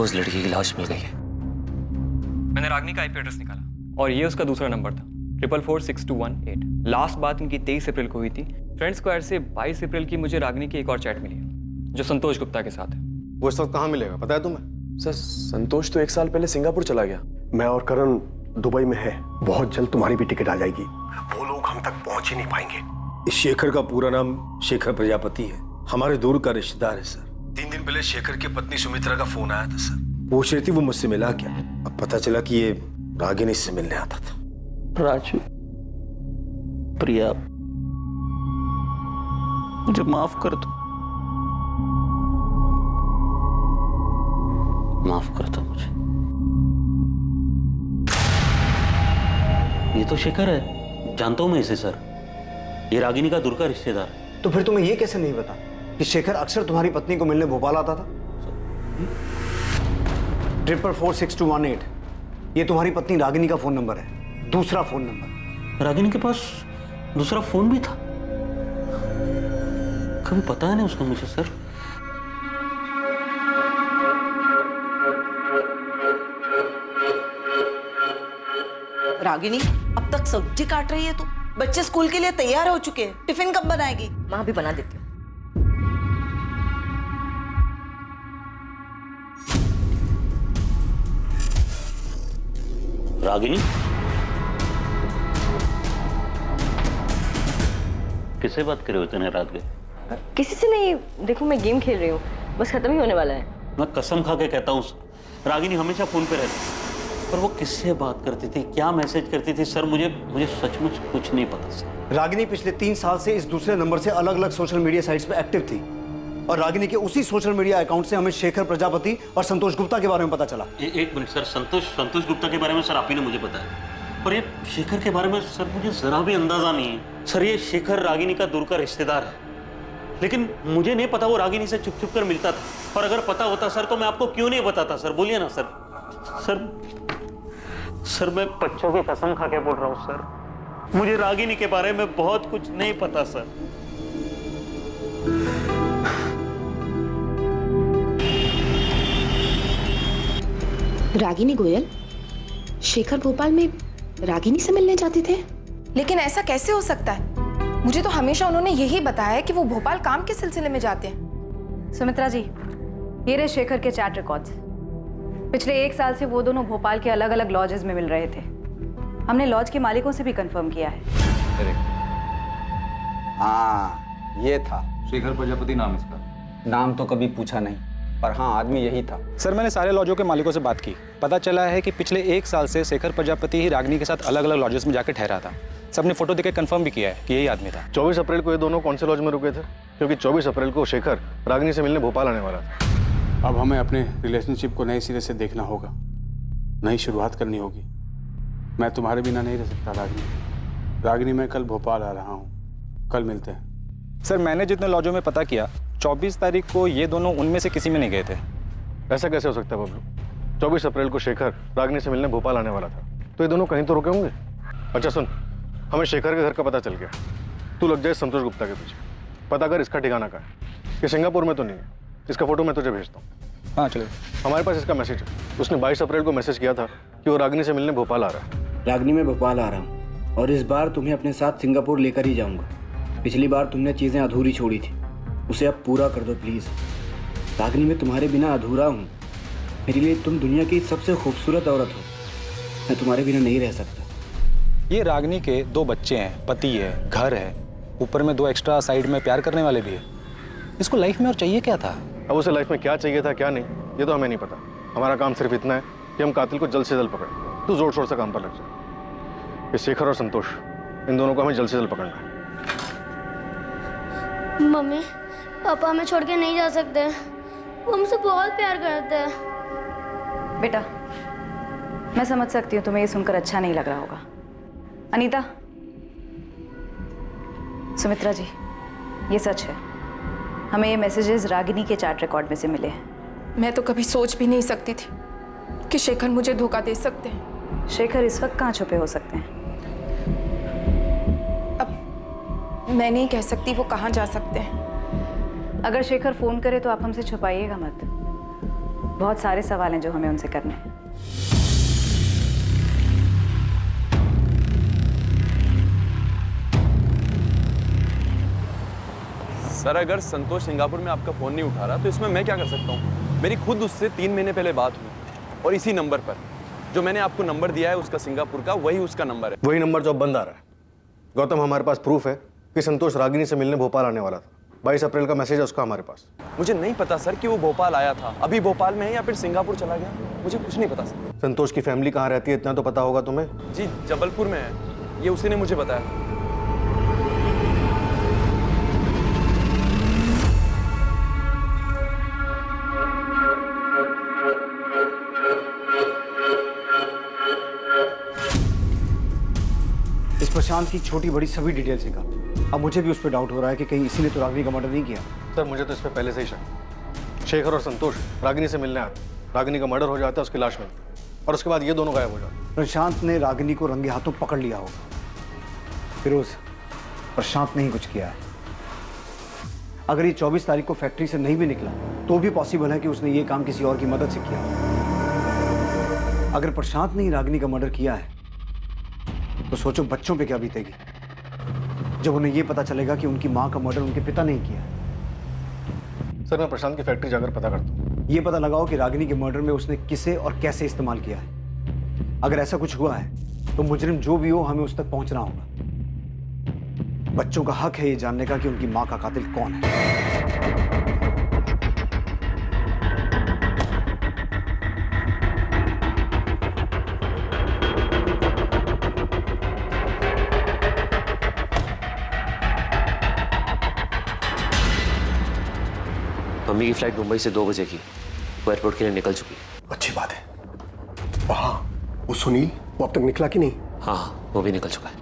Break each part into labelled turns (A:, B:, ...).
A: उस लड़की की लाश मिल गई है।
B: मैंने रागनी का आईपी एड्रेस निकाला और ये उसका दूसरा नंबर था 44462118। लास्ट बात इनकी 23 अप्रैल को हुई थी। फ्रेंड स्क्वायर से 22 अप्रैल की मुझे रागनी की एक और चैट मिली है जो संतोष गुप्ता के साथ है।
C: वो इस वक्त कहाँ मिलेगा पता है तुम्हें?
D: सर संतोष तो 1 साल पहले सिंगापुर चला गया। मैं और करण दुबई में है। बहुत जल्द तुम्हारी भी टिकट आ जाएगी। वो लोग हम तक पहुंच ही नहीं पाएंगे।
E: इस शेखर का पूरा नाम शेखर प्रजापति है, हमारे दूर का रिश्तेदार है सर। 3 दिन पहले शेखर की पत्नी सुमित्रा का फोन आया था सर, पूछ रही थी वो मुझसे मिला क्या। अब पता चला कि ये रागिनी से मिलने आता था।
F: राजू, प्रिया, मुझे माफ कर दो, माफ कर दो मुझे। ये तो शेखर है, जानता हूं मैं इसे सर। ये रागिनी का दूर का रिश्तेदार है।
G: तो फिर तुम्हें ये कैसे नहीं पता कि शेखर अक्सर तुम्हारी पत्नी को मिलने भोपाल आता था? 44462118 ये तुम्हारी पत्नी रागिनी का फोन नंबर है, दूसरा फोन नंबर।
F: रागिनी के पास दूसरा फोन भी था? कभी पता नहीं उसका मुझे सर।
H: रागिनी, अब तक सब्जी काट रही है तू? बच्चे स्कूल के लिए तैयार हो चुके हैं, टिफिन कब बनाएगी?
I: माँ भी बना देती हूँ।
F: रागिनी, किससे बात कर रहे हो इतने रात के?
I: किसी से नहीं, देखो मैं गेम खेल रही हूँ, बस खत्म ही होने वाला है।
F: मैं कसम खा के कहता हूँ रागिनी हमेशा फोन पे रहती, पर वो किससे बात करती थी, क्या मैसेज करती थी सर, मुझे सचमुच कुछ नहीं पता सर।
G: रागिनी पिछले 3 साल से इस दूसरे नंबर से अलग अलग सोशल मीडिया साइट्स पे एक्टिव थी और रागिनी के उसी सोशल मीडिया अकाउंट से हमें शेखर प्रजापति और संतोष गुप्ता के बारे में पता चला।
F: एक मिनट सर, संतोष गुप्ता के बारे में सर आप ही ने मुझे बताया, पर ये शेखर के बारे में सर मुझे जरा भी अंदाजा नहीं है सर। ये शेखर रागिनी का दूर का रिश्तेदार है, लेकिन मुझे नहीं पता वो रागिनी से छुप छुप कर मिलता था, और अगर पता होता सर तो मैं आपको क्यों नहीं बताता सर, बोलिए ना सर। सर मैं बच्चों की कसम खा के बोल रहा हूँ सर, मुझे रागिनी के बारे में बहुत कुछ नहीं पता सर।
J: रागिनी गोयल, शेखर भोपाल में रागिनी से मिलने जाते थे?
K: लेकिन ऐसा कैसे हो सकता है? मुझे तो हमेशा उन्होंने यही बताया है कि वो भोपाल काम के सिलसिले में जाते हैं।
L: सुमित्रा जी, ये रहे शेखर के चैट रिकॉर्ड्स। पिछले 1 साल से वो दोनों भोपाल के अलग अलग लॉजेस में मिल रहे थे। हमने लॉज के मालिकों से भी कंफर्म किया है।
M: हाँ, ये था
N: शेखर प्रजापति नाम इसका।
M: नाम तो कभी पूछा नहीं, पर हाँ आदमी यही था।
N: सर मैंने सारे लॉजों के मालिकों से बात की, पता चला है कि पिछले 1 साल से शेखर प्रजापति ही रागिनी के साथ अलग अलग लॉजेस में जाकर ठहरा था। सबने फोटो देकर कंफर्म भी किया है कि यही आदमी था।
C: 24 अप्रैल को ये दोनों कौन से लॉज में रुके थे? क्योंकि 24 अप्रैल को शेखर रागिनी से मिलने भोपाल आने वाला था।
O: अब हमें अपने रिलेशनशिप को नए सिरे से देखना होगा, नई शुरुआत करनी होगी। मैं तुम्हारे बिना नहीं रह सकता रागिनी, मैं कल भोपाल आ रहा हूँ, कल मिलते हैं।
N: सर मैंने जितने लॉजों में पता किया 24 तारीख को ये दोनों उनमें से किसी में नहीं गए थे।
C: ऐसा कैसे हो सकता है बबलू? 24 अप्रैल को शेखर रागिनी से मिलने भोपाल आने वाला था, तो ये दोनों कहीं तो रुके होंगे। अच्छा सुन, हमें शेखर के घर का पता चल गया, तू लग जाए संतोष गुप्ता के पीछे, पता कर इसका ठिकाना कहाँ है। ये सिंगापुर में तो नहीं है, इसका फोटो मैं तुझे भेजता हूँ।
N: हाँ चलो।
C: हमारे पास इसका मैसेज है, उसने 22 अप्रैल को मैसेज किया था कि वो रागिनी से मिलने भोपाल आ रहा है।
M: रागिनी मैं भोपाल आ रहा हूँ और इस बार तुम्हें अपने साथ सिंगापुर लेकर ही जाऊँगा। पिछली बार तुमने चीज़ें अधूरी छोड़ी थी, उसे अब पूरा कर दो प्लीज़। रागिनी मैं तुम्हारे बिना अधूरा हूँ, मेरे लिए तुम दुनिया की सबसे खूबसूरत औरत हो, मैं तुम्हारे बिना नहीं रह सकता।
N: ये रागिनी के 2 बच्चे हैं, पति है, घर है, ऊपर में 2 एक्स्ट्रा साइड में प्यार करने वाले भी है। इसको लाइफ में और चाहिए क्या था?
C: अब उसे लाइफ में क्या चाहिए था क्या नहीं, ये तो हमें नहीं पता। हमारा काम सिर्फ इतना है कि हम कातिल को जल्द से जल्द पकड़ें। तू जोर शोर से काम पर लग जा। ये शेखर और संतोष, इन दोनों को हमें जल्द से जल्द पकड़ना है।
P: मम्मी, पापा हमें छोड़ के नहीं जा सकते, वो हमसे बहुत प्यार करते हैं।
L: बेटा, मैं समझ सकती हूँ तुम्हें ये सुनकर अच्छा नहीं लग रहा होगा। अनीता, सुमित्रा जी, ये सच है, हमें ये मैसेजेस रागिनी के चैट रिकॉर्ड में से मिले हैं।
K: मैं तो कभी सोच भी नहीं सकती थी कि शेखर मुझे धोखा दे सकते हैं।
L: शेखर इस वक्त कहाँ छुपे हो सकते हैं?
K: अब मैं नहीं कह सकती वो कहाँ जा सकते हैं।
L: अगर शेखर फोन करे तो आप हमसे छुपाइएगा मत। बहुत सारे सवाल हैं जो हमें उनसे करने हैं।
A: सर, अगर संतोष सिंगापुर में आपका फोन नहीं उठा रहा तो इसमें मैं क्या कर सकता हूँ? मेरी खुद उससे 3 महीने पहले बात हुई और इसी नंबर पर जो मैंने आपको नंबर दिया है उसका सिंगापुर का, वही उसका नंबर है।
C: वही नंबर जो अब बंद आ रहा है। गौतम, हमारे पास प्रूफ है कि संतोष रागिनी से मिलने भोपाल आने वाला था। 22 अप्रैल का मैसेज है उसका हमारे पास।
A: मुझे नहीं पता सर कि वो भोपाल आया था, अभी भोपाल में है या फिर सिंगापुर चला गया, मुझे कुछ नहीं पता सर।
C: संतोष की फैमिली कहाँ रहती है इतना तो पता होगा तुम्हें?
A: जी, जबलपुर में है, ये उसी ने मुझे बताया।
G: इस प्रशांत की छोटी बड़ी सभी डिटेल्स निकाल। अब मुझे भी उस पर डाउट हो रहा है कि कहीं इसी ने तो रागिनी का मर्डर नहीं किया।
C: सर, मुझे तो इस पर पहले से ही शक। शेखर और संतोष रागिनी से मिलने आते, रागिनी का मर्डर हो जाता है, उसकी लाश मिलती और उसके बाद ये दोनों गायब हो जाते।
G: प्रशांत ने रागिनी को रंगे हाथों पकड़ लिया होगा। फिरोज, प्रशांत ने ही कुछ किया है। अगर ये 24 तारीख को फैक्ट्री से नहीं भी निकला तो भी पॉसिबल है कि उसने ये काम किसी और की मदद से किया। अगर प्रशांत ने ही रागिनी का मर्डर किया है तो सोचो बच्चों पे क्या बीतेगी जब उन्हें यह पता चलेगा कि उनकी मां का मर्डर उनके पिता ने ही किया है।
C: सर, मैं प्रशांत की फैक्ट्री जाकर पता करता हूँ।
G: यह पता लगाओ कि रागिनी के मर्डर में उसने किसे और कैसे इस्तेमाल किया है। अगर ऐसा कुछ हुआ है तो मुजरिम जो भी हो हमें उस तक पहुंचना होगा। बच्चों का हक है ये जानने का कि उनकी मां का कातिल कौन है।
Q: मम्मी की फ्लाइट मुंबई से 2 बजे की, वो एयरपोर्ट के लिए निकल चुकी है।
D: अच्छी बात है। वहाँ वो सुनील, वो अब तक निकला कि नहीं?
Q: हाँ, वो भी निकल चुका है।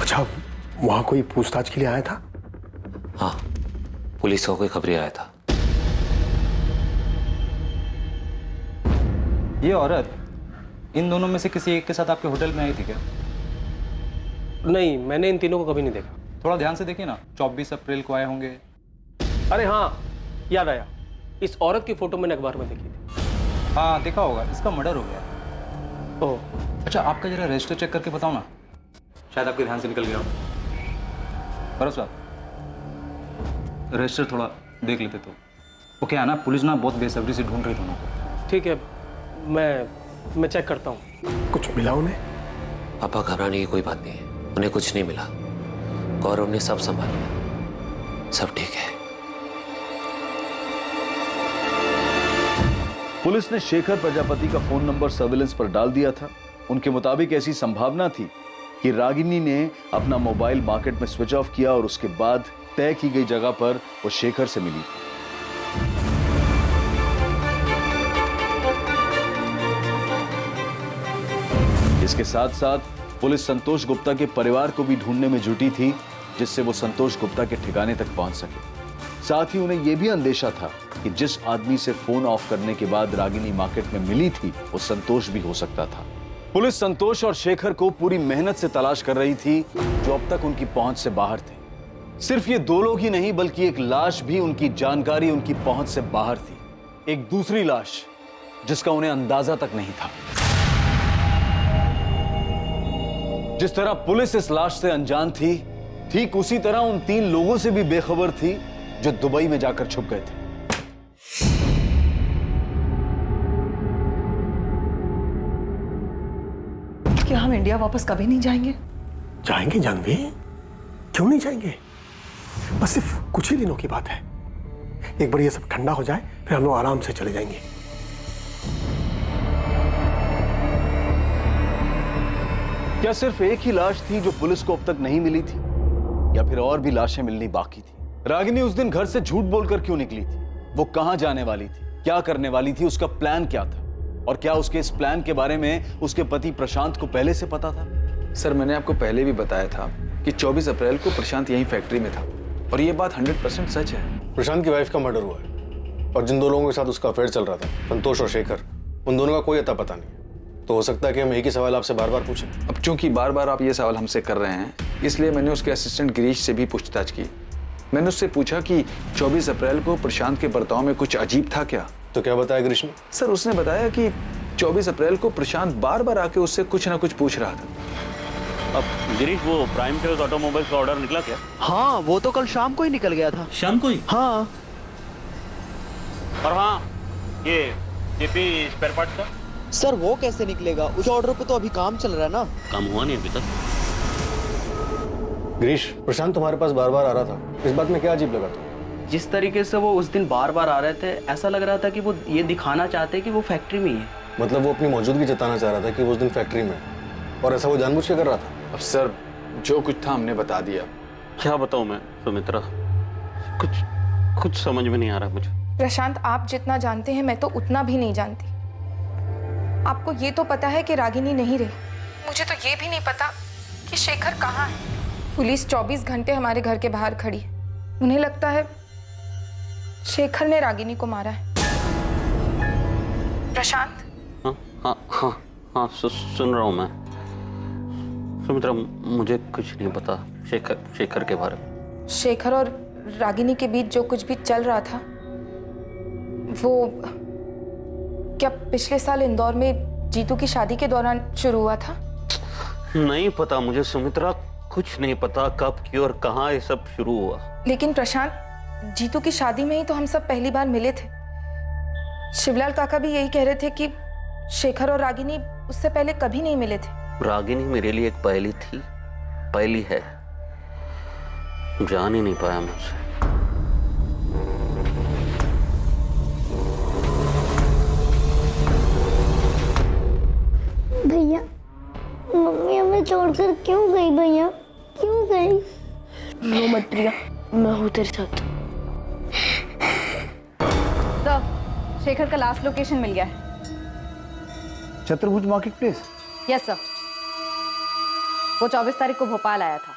D: अच्छा, वहाँ कोई पूछताछ के लिए आया था?
Q: हाँ, पुलिस का कोई खबरी आया था।
N: ये औरत इन दोनों में से किसी एक के साथ आपके होटल में आई थी क्या?
R: नहीं, मैंने इन तीनों को कभी नहीं देखा।
N: थोड़ा ध्यान से देखिए ना, 24 अप्रैल को आए होंगे।
R: अरे हाँ, याद आया, इस औरत की फोटो मैंने अखबार में देखी थी।
N: हाँ, देखा होगा, इसका मर्डर हो गया। ओह, अच्छा, आपका जरा रजिस्टर चेक करके बताओ ना, शायद आपके ध्यान से निकल गया हो। बरस साहब, रजिस्टर थोड़ा देख लेते तो। वो क्या है ना, पुलिस ना बहुत बेसब्री से ढूंढ रही दोनों को।
R: ठीक है, मैं चेक करता हूँ।
D: कुछ मिला उन्हें?
Q: पापा, घबराने की कोई बात नहीं है, उन्हें कुछ नहीं मिला। गौरव ने सब संभाला, सब ठीक है।
S: पुलिस ने शेखर प्रजापति का फोन नंबर सर्विलेंस पर डाल दिया था। उनके मुताबिक ऐसी संभावना थी कि रागिनी ने अपना मोबाइल मार्केट में स्विच ऑफ किया और उसके बाद तय की गई जगह पर वो शेखर से मिली। इसके साथ साथ पुलिस संतोष गुप्ता के परिवार को भी ढूंढने में जुटी थी, जिससे वो संतोष गुप्ता के ठिकाने तक पहुंच सके। साथ ही उन्हें यह भी अंदेशा था कि जिस आदमी से फोन ऑफ करने के बाद रागिनी मार्केट में मिली थी वो संतोष भी हो सकता था। पुलिस संतोष और शेखर को पूरी मेहनत से तलाश कर रही थी, जो अब तक उनकी पहुंच से बाहर थे। सिर्फ ये 2 लोग ही नहीं, बल्कि एक लाश भी उनकी जानकारी, उनकी पहुंच से बाहर थी। एक दूसरी लाश जिसका उन्हें अंदाजा तक नहीं था। जिस तरह पुलिस इस लाश से अनजान थी, ठीक उसी तरह उन 3 लोगों से भी बेखबर थी जो दुबई में जाकर छुप गए थे।
H: क्या हम इंडिया वापस कभी नहीं जाएंगे?
D: जाएंगे जानवी, क्यों नहीं जाएंगे? बस सिर्फ कुछ ही दिनों की बात है। एक बार ये सब ठंडा हो जाए, फिर हम लोग आराम से चले जाएंगे।
S: क्या सिर्फ एक ही लाश थी जो पुलिस को अब तक नहीं मिली थी, या फिर और भी लाशें मिलनी बाकी थी? रागिनी उस दिन घर से झूठ बोलकर क्यों निकली थी? वो कहां जाने वाली थी, क्या करने वाली थी, उसका प्लान क्या था, और क्या उसके इस प्लान के बारे में उसके पति प्रशांत को पहले से पता था?
A: सर, मैंने आपको पहले भी बताया था कि 24 अप्रैल को प्रशांत यहीं फैक्ट्री में था, और ये बात 100% सच है।
C: प्रशांत की वाइफ का मर्डर हुआ है और जिन 2 लोगों के साथ उसका अफेयर चल रहा था, संतोष और शेखर, उन दोनों का कोई अता पता नहीं। तो हो सकता है कि हम एक ही सवाल आपसे बार बार पूछें।
S: अब चूंकि बार बार आप ये सवाल हमसे कर रहे हैं, इसलिए मैंने उसके असिस्टेंट गिरीश से भी पूछताछ की। मैंने उससे पूछा कि 24 अप्रैल को प्रशांत के बर्ताव में कुछ अजीब था क्या।
C: तो क्या बताया गिरीश ने?
S: सर उसने बताया कि 24 अप्रैल को प्रशांत बार बार आके उससे कुछ ना कुछ पूछ रहा था।
F: अब गिरीश, वो प्राइम टेल्स ऑटोमोबाइल्स का ऑर्डर निकला क्या?
T: हाँ, वो तो कल शाम को ही निकल गया था।
F: शाम को ही?
T: हाँ।
F: और हाँ, ये जेपी स्पेयर पार्ट्स का?
T: सर वो कैसे निकलेगा? उस ऑर्डर पे तो अभी काम चल रहा है ना।
F: काम हुआ नहीं अभी तक।
C: गिरीश, प्रशांत तुम्हारे पास बार बार आ रहा था, इस बात में क्या अजीब लगा तुम्हें?
M: जिस तरीके से वो उस दिन बार बार आ रहे थे, ऐसा लग रहा था कि वो ये दिखाना चाहते कि वो फैक्ट्री में ही है।
C: मतलब वो अपनी मौजूदगी जताना चाह रहा था कि वो उस दिन फैक्ट्री में, और ऐसा वो जानबूझ के कर रहा था?
S: अब सर जो कुछ था हमने बता दिया।
F: क्या बताऊं मैं सुमित्रा, कुछ समझ में नहीं आ रहा मुझे।
K: प्रशांत, आप जितना जानते हैं मैं तो उतना भी नहीं जानती। आपको ये तो पता है कि रागिनी नहीं रही, मुझे तो ये भी नहीं पता कि शेखर कहाँ है। पुलिस 24 घंटे हमारे घर के बाहर खड़ी है। उन्हें लगता है शेखर ने रागिनी को मारा है। प्रशांत?
F: हाँ हाँ हाँ हाँ, सुन रहा हूँ मैं। सुमित्रा, मुझे कुछ नहीं पता शेखर के बारे में।
K: शेखर और रागिनी के बीच जो कुछ भी चल रहा था, वो क्या पिछले साल इंदौर में जीतू की शादी के दौरान शुरू हुआ था?
F: नहीं पता मुझे सुमित्रा, कुछ नहीं पता कब, क्यों और कहाँ ये सब शुरू हुआ।
K: लेकिन प्रशांत, जीतू की शादी में ही तो हम सब पहली बार मिले थे। शिवलाल काका भी यही कह रहे थे कि शेखर और रागिनी उससे पहले कभी नहीं मिले थे।
F: रागिनी मेरे लिए एक पहेली थी, पहेली है, जान ही नहीं पाया मैं उसे।
P: भैया, मम्मी हमें छोड़कर क्यों गई? भैया क्यों गई? रो मत प्रिया, मैं हूँ तेरे साथ।
L: सर, शेखर का लास्ट लोकेशन मिल गया है।
G: छत्रभुज मार्केट प्लेस?
L: यस सर, वो 24 तारीख को भोपाल आया था।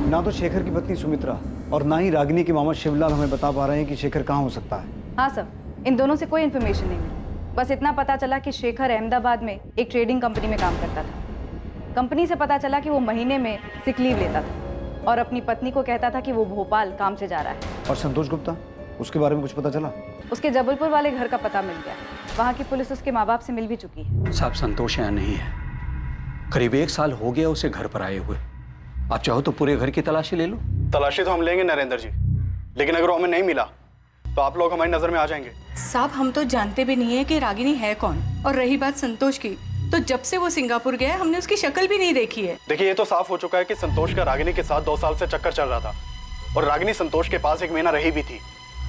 G: ना तो शेखर की पत्नी सुमित्रा और ना ही रागिनी के मामा शिवलाल हमें बता पा रहे हैं कि शेखर कहाँ हो सकता है।
L: हाँ सर, इन दोनों से कोई इन्फॉर्मेशन नहीं मिली। बस इतना पता चला कि शेखर अहमदाबाद में एक ट्रेडिंग कंपनी में काम करता था। कंपनी से पता चला कि वो महीने में सिक लीव लेता था और अपनी पत्नी को कहता था कि वो भोपाल काम से जा रहा है।
G: और संतोष गुप्ता, उसके बारे में कुछ पता चला?
L: उसके जबलपुर वाले घर का पता मिल गया। वहाँ की पुलिस उसके माँ बाप से मिल भी चुकी है।
U: साहब, संतोष यहाँ नहीं है। करीब 1 साल हो गया उसे घर पर आए हुए। आप चाहो तो पूरे घर की तलाशी ले लो।
C: तलाशी तो हम लेंगे नरेंद्र जी, लेकिन अगर वो हमें नहीं मिला तो आप लोग हमारी नजर में आ जाएंगे।
V: साहब, हम तो जानते भी नहीं है कि रागिनी है कौन। और रही बात संतोष की, तो जब से वो सिंगापुर गया हमने उसकी शक्ल भी नहीं देखी है।
C: देखिए, ये तो साफ हो चुका है कि संतोष का रागिनी के साथ 2 साल से चक्कर चल रहा था और रागिनी संतोष के पास 1 महीना रही भी थी।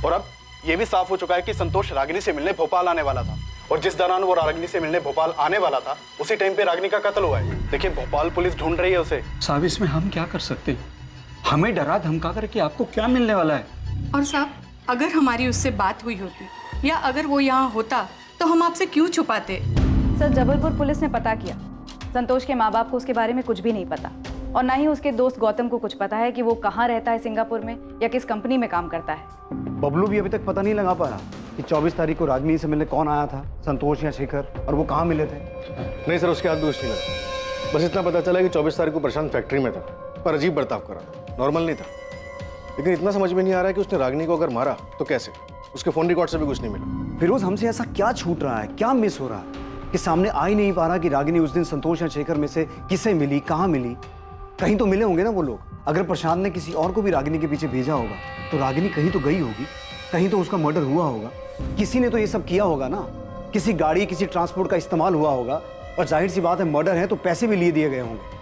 C: और अब ये भी साफ हो चुका है कि संतोष रागिनी से मिलने भोपाल आने वाला था और जिस दौरान वो रागिनी से मिलने भोपाल आने वाला था उसी टाइम पे रागिनी का कत्ल हुआ है। देखिए, भोपाल पुलिस ढूंढ रही है उसे।
U: साहब, इसमें हम क्या कर सकते हैं? हमें डरा धमका करके आपको क्या मिलने वाला है?
V: और साहब, अगर हमारी उससे बात हुई होती या अगर वो यहाँ होता तो हम आपसे क्यों छुपाते?
L: सर, जबलपुर पुलिस ने पता किया। संतोष के माँ बाप को उसके बारे में कुछ भी नहीं पता और ना ही उसके दोस्त गौतम को कुछ पता है कि वो कहाँ रहता है सिंगापुर में या किस कंपनी में काम करता है।
G: बबलू भी अभी तक पता नहीं लगा पा रहा कि 24 तारीख को रागिनी से मिलने कौन आया था, संतोष या शेखर, और वो कहाँ मिले थे।
C: नहीं सर, उसके हाथ दोष नहीं लगा। बस इतना पता चला कि 24 तारीख को प्रशांत फैक्ट्री में था पर अजीब बर्ताव कर रहा था, नॉर्मल नहीं था। लेकिन इतना समझ में नहीं आ रहा है कि उसने रागिनी को अगर मारा तो कैसे। उसके फोन रिकॉर्ड से भी कुछ नहीं मिला।
G: फिरोज, हमसे ऐसा क्या छूट रहा है, क्या मिस हो रहा है कि सामने आ ही नहीं पा रहा कि रागिनी उस दिन संतोष या शेखर में से किसे मिली, कहाँ मिली? कहीं तो मिले होंगे ना वो लोग। अगर प्रशांत ने किसी और को भी रागिनी के पीछे भेजा होगा तो रागिनी कहीं तो गई होगी, कहीं तो उसका मर्डर हुआ होगा। किसी ने तो ये सब किया होगा ना, किसी गाड़ी, किसी ट्रांसपोर्ट का इस्तेमाल हुआ होगा। और जाहिर सी बात है, मर्डर है तो पैसे भी लिए दिए गए होंगे।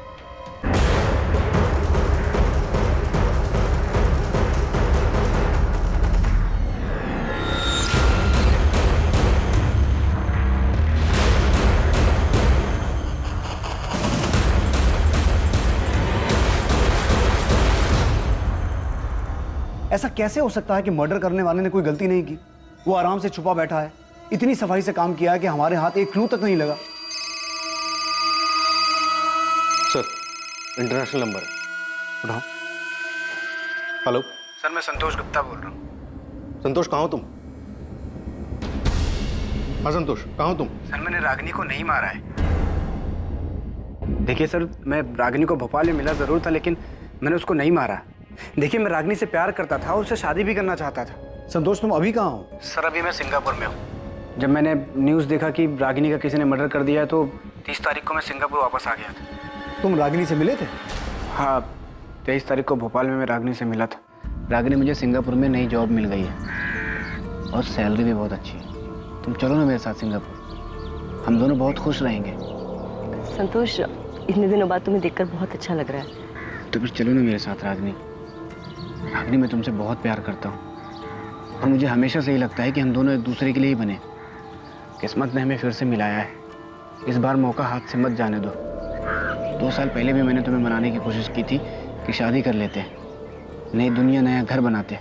G: ऐसा कैसे हो सकता है कि मर्डर करने वाले ने कोई गलती नहीं की? वो आराम से छुपा बैठा है, इतनी सफाई से काम किया है कि हमारे हाथ एक क्लू तक नहीं लगा।
C: सर, इंटरनेशनल नंबर है, उठाओ। हेलो
M: सर, मैं संतोष गुप्ता बोल रहा हूँ।
C: संतोष, कहाँ हो तुम? हाँ संतोष, कहाँ हो तुम?
M: सर मैंने रागिनी को नहीं मारा है। देखिए सर, मैं रागिनी को भोपाल में मिला ज़रूर था, लेकिन मैंने उसको नहीं मारा। देखिए मैं रागिनी से प्यार करता था और उससे शादी भी करना चाहता था।
G: संतोष तुम अभी कहाँ हो?
M: सर अभी मैं सिंगापुर में हूँ। जब मैंने न्यूज़ देखा कि रागिनी का किसी ने मर्डर कर दिया है तो 30 तारीख को मैं सिंगापुर वापस आ गया था।
G: तुम रागिनी से मिले थे?
M: हाँ, 23 तारीख को भोपाल में मैं रागिनी से मिला था। रागिनी मुझे सिंगापुर में नई जॉब मिल गई है और सैलरी भी बहुत अच्छी है। तुम चलो ना मेरे साथ सिंगापुर, हम दोनों बहुत खुश रहेंगे।
I: संतोष, इतने दिनों बाद तुम्हें देखकर बहुत अच्छा लग रहा है।
M: तो फिर चलो ना मेरे साथ रागिनी। रागिनी मैं तुमसे बहुत प्यार करता हूँ और मुझे हमेशा से ही लगता है कि हम दोनों एक दूसरे के लिए ही बने। किस्मत ने हमें फिर से मिलाया है, इस बार मौका हाथ से मत जाने दो। 2 साल पहले भी मैंने तुम्हें मनाने की कोशिश की थी कि शादी कर लेते हैं, नई दुनिया नया घर बनाते।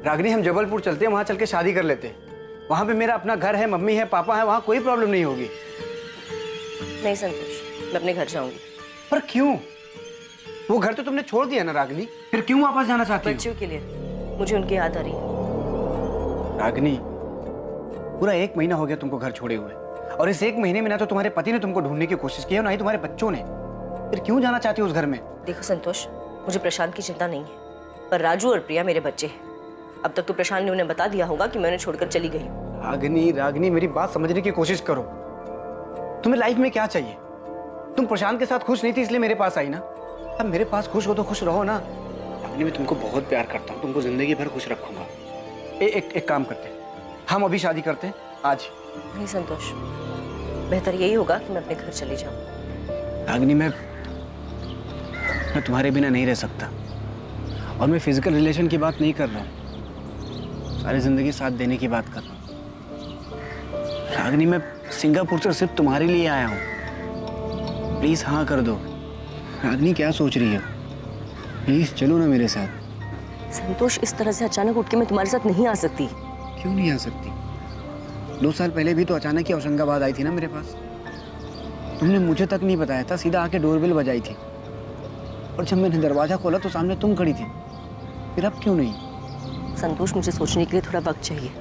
M: रागिनी हम जबलपुर चलते हैं, वहाँ चल के शादी कर लेते। वहाँ पे मेरा अपना घर है, मम्मी है, पापा है, वहाँ कोई प्रॉब्लम नहीं होगी।
I: नहीं संतोष, मैं अपने घर जाऊंगी।
M: पर क्यों? वो घर तो तुमने छोड़ दिया ना रागिनी, फिर क्यों वापस जाना चाहती हो?
I: बच्चों के लिए, मुझे उनकी याद आ रही है।
M: रागिनी, पूरा 1 महीना हो गया तुमको घर छोड़े हुए, और इस 1 महीने में ना तो तुम्हारे पति ने तुमको ढूंढने की कोशिश की है, ना ही तुम्हारे बच्चों ने। फिर क्यों जाना चाहती हो उस घर में?
I: देखो संतोष, मुझे प्रशांत की चिंता नहीं है, पर राजू और प्रिया मेरे बच्चे हैं। अब तक तो प्रशांत ने उन्हें बता दिया होगा कि मैं उन्हें छोड़कर चली गई हूँ।
M: रागिनी मेरी बात समझने की कोशिश करो। तुम्हें लाइफ में क्या चाहिए? तुम प्रशांत के साथ खुश नहीं थी इसलिए मेरे पास आई ना। अब मेरे पास खुश हो तो खुश रहो ना। रागिनी मैं तुमको बहुत प्यार करता हूँ, तुमको जिंदगी भर खुश रखूंगा। एक काम करते हैं, हम अभी शादी करते हैं आज।
I: नहीं संतोष, बेहतर यही होगा कि मैं अपने घर चली जाऊँ।
M: रागिनी मैं तुम्हारे बिना नहीं रह सकता, और मैं फिजिकल रिलेशन की बात नहीं कर रहा हूँ, सारी जिंदगी साथ देने की बात कर रहा हूँ। रागिनी मैं सिंगापुर से सिर्फ तुम्हारे लिए आया हूँ, प्लीज हाँ कर दो। रागिनी क्या सोच रही हो? प्लीज चलो ना मेरे साथ।
I: संतोष, इस तरह से अचानक उठ के मैं तुम्हारे साथ नहीं आ सकती।
M: क्यों नहीं आ सकती? 2 साल पहले भी तो अचानक ही होशंगाबाद आई थी ना मेरे पास। तुमने मुझे तक नहीं बताया था, सीधा आके डोरबेल बजाई थी, और जब मैंने दरवाजा खोला तो सामने तुम खड़ी थी। फिर अब क्यों नहीं?
I: संतोष, मुझे सोचने के लिए थोड़ा वक्त चाहिए।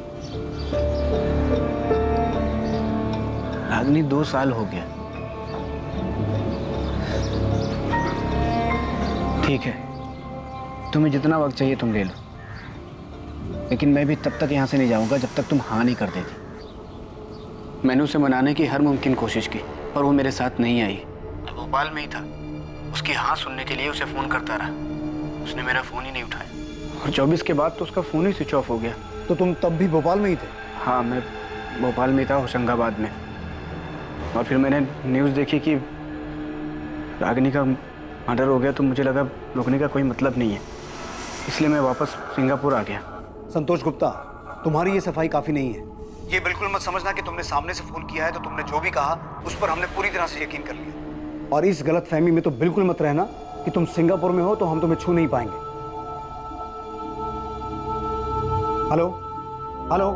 M: रागिनी 2 साल हो गया। ठीक है, तुम्हें जितना वक्त चाहिए तुम ले लो, लेकिन मैं भी तब तक यहाँ से नहीं जाऊँगा जब तक तुम हाँ नहीं कर देती। मैंने उसे मनाने की हर मुमकिन कोशिश की, पर वो मेरे साथ नहीं आई। तो भोपाल में ही था, उसकी हाँ सुनने के लिए उसे फ़ोन करता रहा, उसने मेरा फ़ोन ही नहीं उठाया, और 24 के बाद तो उसका फ़ोन ही स्विच ऑफ हो गया।
G: तो तुम तब भी भोपाल में ही थे?
M: हाँ, मैं भोपाल में था, होशंगाबाद में। और फिर मैंने न्यूज़ देखी कि रागिनी का मर्डर हो गया, तो मुझे लगा रुकने का कोई मतलब नहीं है, इसलिए मैं वापस सिंगापुर आ गया।
G: संतोष गुप्ता, तुम्हारी ये सफाई काफ़ी नहीं है। ये बिल्कुल मत समझना कि तुमने सामने से फ़ोन किया है तो तुमने जो भी कहा उस पर हमने पूरी तरह से यकीन कर लिया। और इस गलतफहमी में तो बिल्कुल मत रहना कि तुम सिंगापुर में हो तो हम तुम्हें छू नहीं पाएंगे। हेलो हेलो,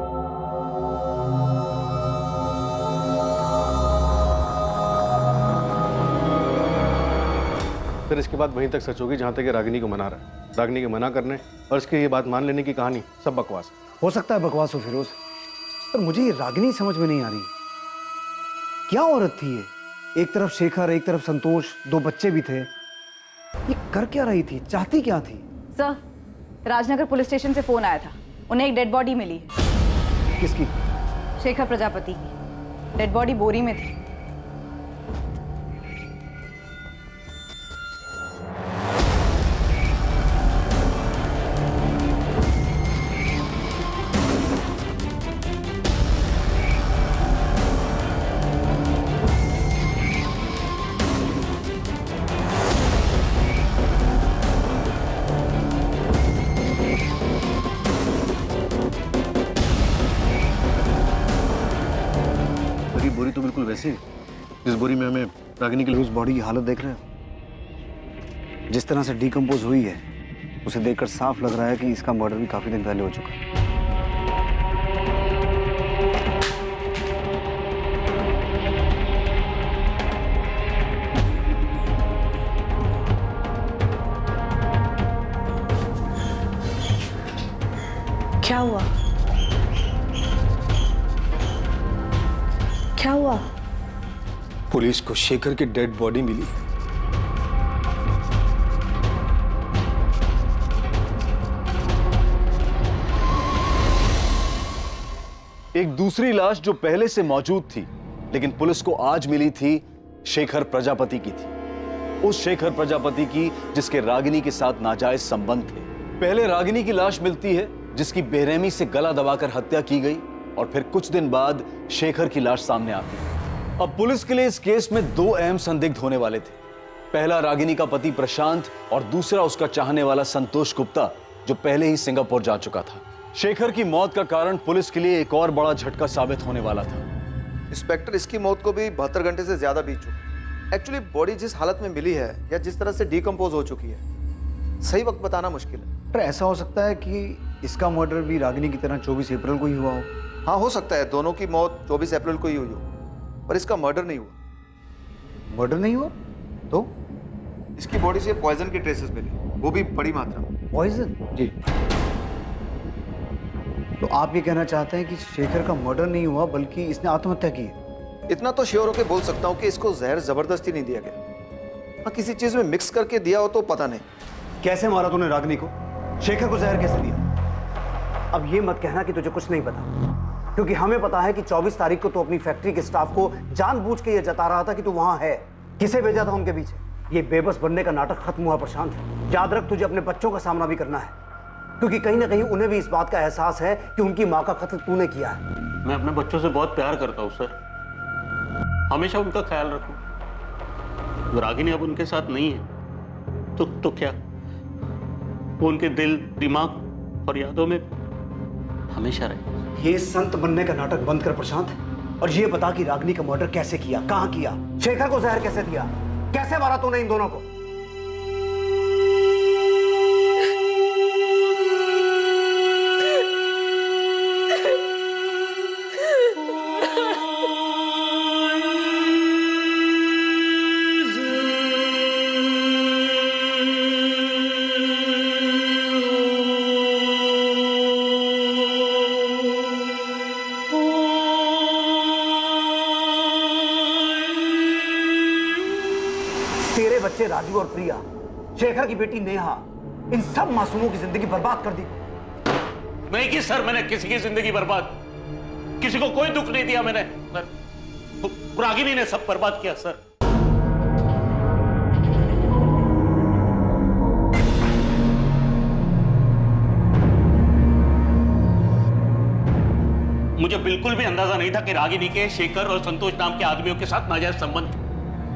C: फिर इसके बाद वहीं तक सच होगी जहां तक ये रागिनी को मना रहा है। रागिनी के मना करने और इसकी ये बात मान लेने की कहानी सब बकवास है।
G: हो सकता है बकवास हो फिरोज, पर मुझे ये रागिनी समझ में नहीं आ रही। क्या औरत थी ये? एक तरफ शेखर, एक तरफ संतोष, 2 बच्चे भी थे। ये कर क्या रही थी? चाहती क्या थी?
L: सर, राजनगर पुलिस स्टेशन से फोन आया था, उन्हें एक डेड बॉडी मिली है।
G: किसकी?
L: शेखर प्रजापति की। डेड बॉडी बोरी में थी।
C: बोरी तो बिल्कुल वैसी है जिस बोरी में हमें रागिनी की
G: उस बॉडी की हालत देख रहे हो? जिस तरह से डिकम्पोज हुई है, उसे देखकर साफ लग रहा है कि इसका मर्डर भी काफी दिन पहले हो चुका है।
H: क्या हुआ?
O: पुलिस को शेखर की डेड बॉडी मिली।
S: एक दूसरी लाश जो पहले से मौजूद थी लेकिन पुलिस को आज मिली थी, शेखर प्रजापति की थी। उस शेखर प्रजापति की जिसके रागिनी के साथ नाजायज संबंध थे। पहले रागिनी की लाश मिलती है जिसकी बेरहमी से गला दबाकर हत्या की गई, और फिर कुछ दिन बाद शेखर की लाश सामने आती है। अब पुलिस के लिए इस केस में दो अहम संदिग्ध होने वाले थे। पहला रागिनी का पति प्रशांत और दूसरा उसका चाहने वाला संतोष गुप्ता, जो पहले ही सिंगापुर जा चुका था। शेखर की मौत का कारण पुलिस के लिए एक और बड़ा झटका साबित होने वाला था।
T: इंस्पेक्टर, इसकी मौत को भी 72 घंटे से ज्यादा बीत चुके। एक्चुअली बॉडी जिस हालत में मिली है या जिस तरह से डिकम्पोज हो चुकी है, सही वक्त बताना मुश्किल है।
G: पर ऐसा हो सकता है कि इसका मर्डर भी रागिनी की तरह 24 अप्रैल को ही हुआ हो।
T: हाँ, हो सकता है दोनों की मौत 24 अप्रैल को ही हुई हो, पर इसका मर्डर नहीं हुआ।
G: मर्डर नहीं हुआ तो?
T: इसकी बॉडी से पॉइजन के ट्रेसेस मिले, वो भी बड़ी मात्रा में।
G: पॉइजन? जी। तो आप ये कहना चाहते हैं कि शेखर का मर्डर नहीं हुआ बल्कि इसने आत्महत्या की है?
T: इतना तो श्योर होकर बोल सकता हूँ कि इसको जहर जबरदस्ती नहीं दिया गया। हाँ, किसी चीज में मिक्स करके दिया हो तो पता नहीं।
G: कैसे मारा तूने रागिनी को? शेखर को जहर कैसे दिया? अब ये मत कहना कि तुझे कुछ नहीं पता, क्योंकि हमें पता है कि 24 तारीख को तो अपनी फैक्ट्री के स्टाफ को जानबूझ के ये जता रहा था कि तू वहां है। किसे भेजा था उनके पीछे? ये बेबस बनने का नाटक खत्म हुआ प्रशांत। याद रख, तुझे अपने बच्चों का सामना भी करना है, क्योंकि कहीं ना कहीं उन्हें भी इस बात का एहसास है कि उनकी माँ का कत्ल तूने किया है।
F: मैं अपने बच्चों से बहुत प्यार करता हूँ सर, हमेशा उनका ख्याल रखूं। रागिनी अब उनके साथ नहीं है तो क्या, वो उनके दिल, दिमाग और यादों में हमेशा रहे।
G: ये संत बनने का नाटक बंद कर प्रशांत, और ये बता कि रागिनी का मर्डर कैसे किया, कहां किया, शेखर को जहर कैसे दिया, कैसे मारा तूने इन दोनों को? तेरे बच्चे राजू और प्रिया, शेखर की बेटी नेहा, इन सब मासूमों की जिंदगी बर्बाद कर दी।
F: नहीं की सर, मैंने किसी की जिंदगी बर्बाद, किसी को कोई दुख नहीं दिया मैंने सर। रागिनी ने सब बर्बाद किया सर। मुझे बिल्कुल भी अंदाजा नहीं था कि रागिनी के शेखर और संतोष नाम के आदमियों के साथ नाजायज संबंध।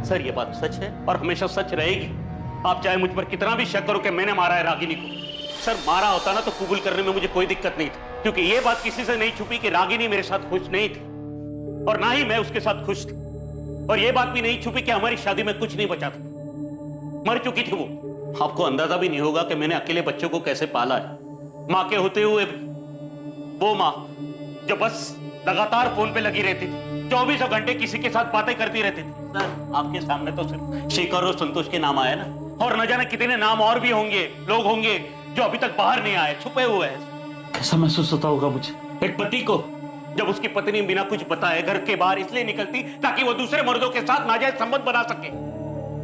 F: सर ये बात सच है और हमेशा सच रहेगी। आप चाहे मुझ पर कितना भी शक करो कि मैंने मारा है रागिनी को। सर मारा होता ना तो कबूल करने में मुझे कोई दिक्कत नहीं थी, क्योंकि ये बात किसी से नहीं छुपी कि रागिनी मेरे साथ खुश नहीं थी और ना ही मैं उसके साथ खुश थी। और ये बात भी नहीं छुपी कि हमारी शादी में कुछ नहीं बचा था, मर चुकी थी वो। आपको अंदाजा भी नहीं होगा कि मैंने अकेले बच्चों को कैसे पाला है, माँ के होते हुए भी। वो माँ जो बस लगातार फोन पे लगी रहती थी, 24 घंटे किसी के साथ बातें करती रहती थी। सर आपके सामने तो सिर्फ शेखर और संतोष के नाम आए ना, और न जाने कितने नाम और भी होंगे, लोग होंगे जो अभी तक बाहर नहीं आए, छुपे हुए हैं। कैसा महसूस होता होगा मुझे, एक पति को, जब उसकी पत्नी बिना कुछ बताए घर के बाहर इसलिए निकलती ताकि वो दूसरे मर्दों के साथ नाजायज संबंध बना सके,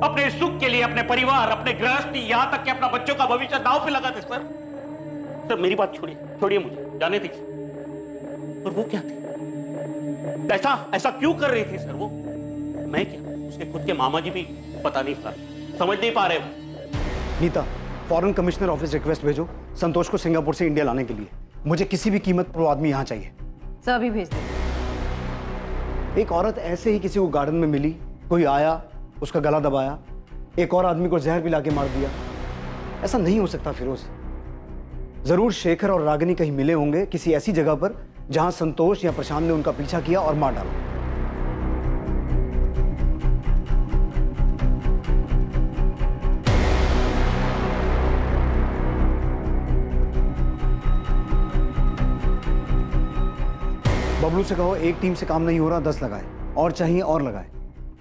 F: अपने सुख के लिए, अपने परिवार, अपने गृहस्थी, यहाँ तक कि अपना बच्चों का भविष्य दांव पे लगाते। सर मेरी बात छोड़िए मुझे जाने दीजिए। और वो क्या थी, ऐसा क्यों कर रही थी सर वो? मैं क्या, उसके खुद के मामा जी भी पता नहीं पा, समझ नहीं पा रहे।
G: Nita, foreign commissioner office request भेजो संतोष को सिंगापुर से इंडिया लाने के लिए। मुझे किसी भी कीमत पर वो आदमी यहाँ चाहिए।
L: सर अभी भेज दो।
G: एक औरत ऐसे ही किसी को गार्डन में मिली, कोई आया, उसका गला दबाया, एक और आदमी को जहर पिला के मार दिया। ऐसा नहीं हो सकता फिरोज। जरूर शेखर और रागिनी कहीं मिले होंगे किसी ऐसी जगह पर जहां संतोष या प्रशांत ने उनका पीछा किया और मार डाला। बबलू से कहो एक टीम से काम नहीं हो रहा, 10 लगाए, और चाहिए और लगाए,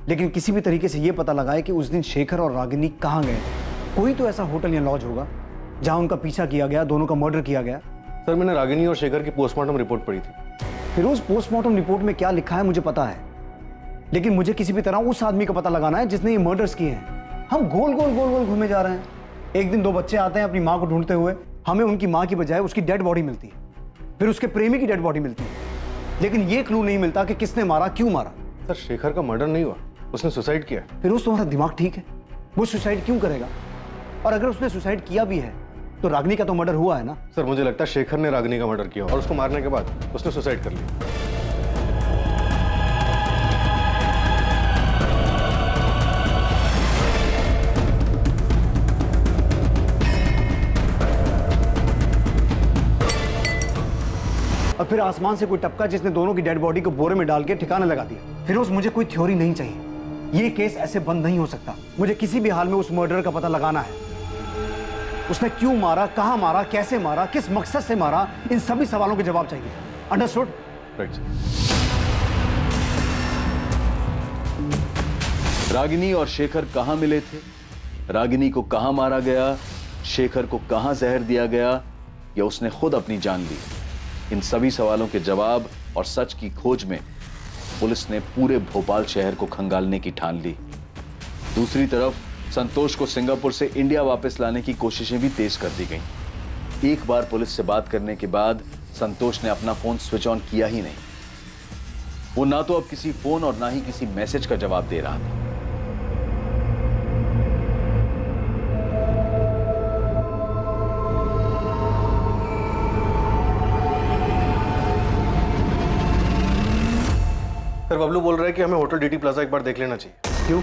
G: लेकिन किसी भी तरीके से यह पता लगाए कि उस दिन शेखर और रागिनी कहां गए थे। कोई तो ऐसा होटल या लॉज होगा जहां उनका पीछा किया गया, दोनों का मर्डर किया गया।
C: सर मैंने रागिनी और शेखर की पोस्टमार्टम रिपोर्ट पढ़ी थी।
G: फिरोज पोस्टमार्टम रिपोर्ट में क्या लिखा है मुझे पता है। लेकिन मुझे किसी भी तरह उस आदमी का पता लगाना है जिसने ये मर्डर्स किए हैं। हम गोल गोल गोल गोल घूमे जा रहे हैं। एक दिन 2 बच्चे आते हैं अपनी माँ को ढूंढते हुए, हमें उनकी माँ की बजाय उसकी डेड बॉडी मिलती है, फिर उसके प्रेमी की डेड बॉडी मिलती है, लेकिन ये क्लू नहीं मिलता कि किसने मारा, क्यों मारा।
C: सर शेखर का मर्डर नहीं हुआ, उसने सुसाइड किया।
G: फिर उस तुम्हारा दिमाग ठीक है? वो सुसाइड क्यों करेगा? और अगर उसने सुसाइड किया भी है तो रागिनी का तो मर्डर हुआ है ना।
C: सर मुझे लगता है शेखर ने रागिनी का मर्डर किया और उसको मारने के बाद उसने सुसाइड कर लिया।
G: और फिर आसमान से कोई टपका जिसने दोनों की डेड बॉडी को बोरे में डाल के ठिकाना लगा दिया। फिरोज, मुझे कोई थ्योरी नहीं चाहिए, ये केस ऐसे बंद नहीं हो सकता। मुझे किसी भी हाल में उस मर्डर का पता लगाना है। उसने क्यों मारा, कहां मारा, कैसे मारा, किस मकसद से मारा, इन सभी सवालों के जवाब चाहिए। अंडरस्टूड?
C: राइट।
S: रागिनी और शेखर कहां मिले थे, रागिनी को कहां मारा गया, शेखर को कहां जहर दिया गया, या उसने खुद अपनी जान ली, इन सभी सवालों के जवाब और सच की खोज में पुलिस ने पूरे भोपाल शहर को खंगालने की ठान ली। दूसरी तरफ संतोष को सिंगापुर से इंडिया वापस लाने की कोशिशें भी तेज कर दी गईं। एक बार पुलिस से बात करने के बाद संतोष ने अपना फोन स्विच ऑन किया ही नहीं। वो ना तो अब किसी फोन और ना ही किसी मैसेज का जवाब दे रहा था।
C: सर बबलू बोल रहा है कि हमें होटल डीटी प्लाजा एक बार देख लेना चाहिए।
G: क्यों,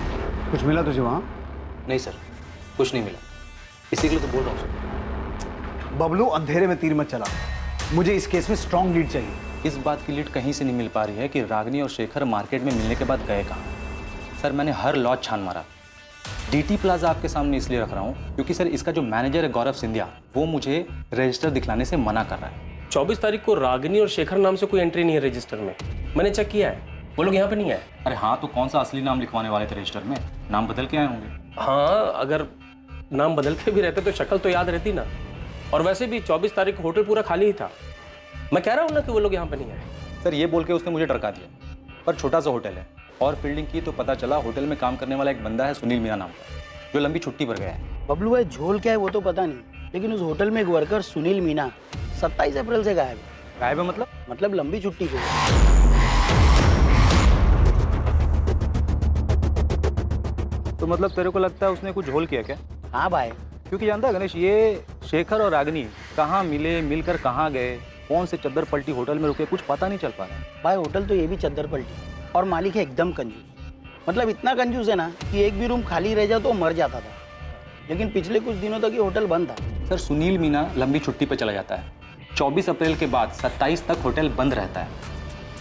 G: कुछ मिला तुझे वहां?
N: नहीं सर, कुछ नहीं मिला, इसी के लिए तो बोल रहा हूँ सर।
G: बबलू, अंधेरे में तीर मत चला, मुझे इस केस में स्ट्रॉन्ग लीड चाहिए।
N: इस बात की लीड कहीं से नहीं मिल पा रही है कि रागिनी और शेखर मार्केट में मिलने के बाद गए कहाँ। सर मैंने हर लॉज छान मारा। डीटी प्लाजा आपके सामने इसलिए रख रहा हूँ क्योंकि सर इसका जो मैनेजर है गौरव सिंधिया, वो मुझे रजिस्टर दिखलाने से मना कर रहा है।
R: 24 तारीख को रागिनी और शेखर नाम से कोई एंट्री नहीं है रजिस्टर में, मैंने चेक किया है, वो लोग यहाँ पे नहीं आए।
N: अरे हाँ, तो कौन सा असली नाम लिखवाने वाले थे रजिस्टर में? नाम बदल के आए होंगे।
R: हाँ, अगर नाम बदल के भी रहते तो शक्ल तो याद रहती ना। और वैसे भी 24 तारीख को होटल पूरा खाली ही था। मैं कह रहा हूँ ना कि वो लोग यहाँ पे नहीं आए।
N: सर ये बोल के उसने मुझे डरका दिया, पर छोटा सा होटल है और फील्डिंग की तो पता चला होटल में काम करने वाला एक बंदा है सुनील मीना नाम का, जो लंबी छुट्टी पर गया है।
M: बबलू भाई झोल क्या है वो तो पता नहीं, लेकिन उस होटल में एक वर्कर सुनील मीना 27 अप्रैल से गायब है।
N: गायब है मतलब
M: लंबी छुट्टी पे।
N: तो मतलब तेरे को लगता है उसने कुछ झोल किया क्या?
M: हाँ भाई,
N: क्योंकि जानता है गणेश, ये शेखर और रागिनी कहाँ मिले, मिलकर कहाँ गए, कौन से चद्दर पलटी होटल में रुके, कुछ पता नहीं चल पा रहा है।
M: भाई होटल तो ये भी चद्दर पलटी और मालिक है एकदम कंजूस। मतलब इतना कंजूस है ना कि एक भी रूम खाली रह जाए तो मर जाता था। लेकिन पिछले कुछ दिनों तक ये होटल बंद था।
N: सर सुनील मीना लंबी छुट्टी पर चला जाता है, 24 अप्रैल के बाद 27 तक होटल बंद रहता है।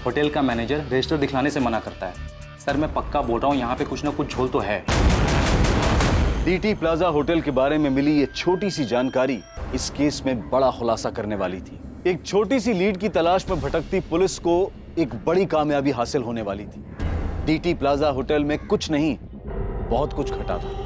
N: होटल का मैनेजर रजिस्टर दिखलाने से मना करता है। सर मैं पक्का बोल रहा हूँ, यहाँ पे कुछ ना कुछ झोल तो है।
S: डीटी प्लाजा होटल के बारे में मिली ये छोटी सी जानकारी इस केस में बड़ा खुलासा करने वाली थी। एक छोटी सी लीड की तलाश में भटकती पुलिस को एक बड़ी कामयाबी हासिल होने वाली थी। डीटी प्लाजा होटल में कुछ नहीं, बहुत कुछ घटा था।